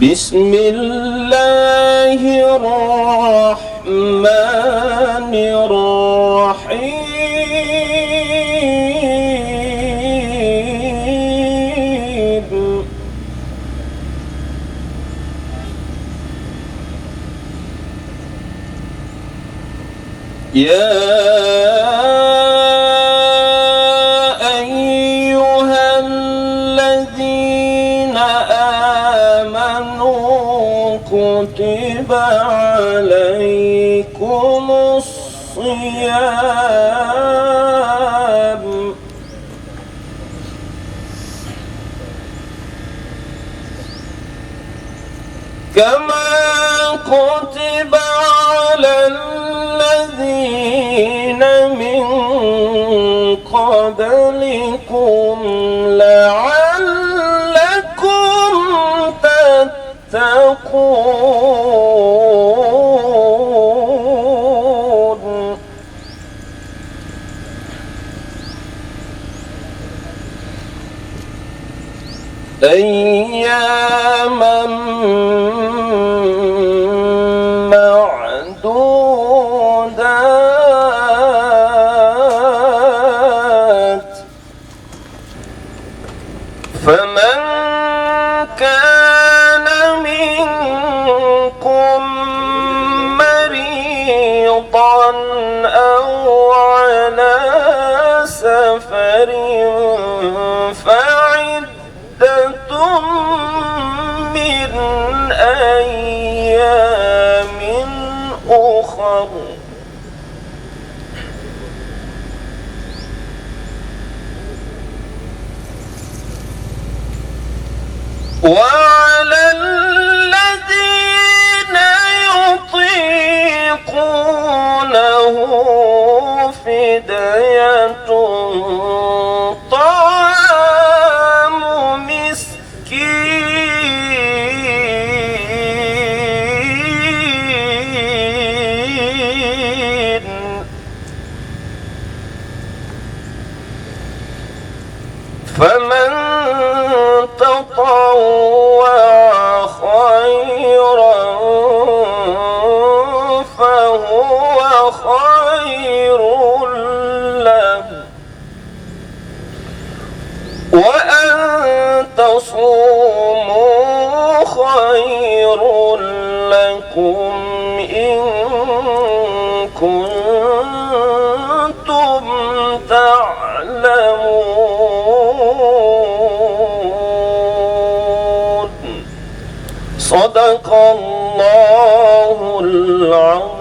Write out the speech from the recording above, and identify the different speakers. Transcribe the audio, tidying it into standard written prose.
Speaker 1: بسم الله الرحمن الرحيم يا أيها الذين آمنوا كتب عليكم الصيام كما كتب على الذين من قبلكم لعلكم تتقون أياما معدودات فمن كان منكم مريضا أو على سفر فعدة من أيام أخر وعلى الذين يطيقونه فدية طعام مسكين فمن تطوع خيرا فهو خير له وأن تصوموا خير لكم إن كنتم تعلمون صدق الله العظيم.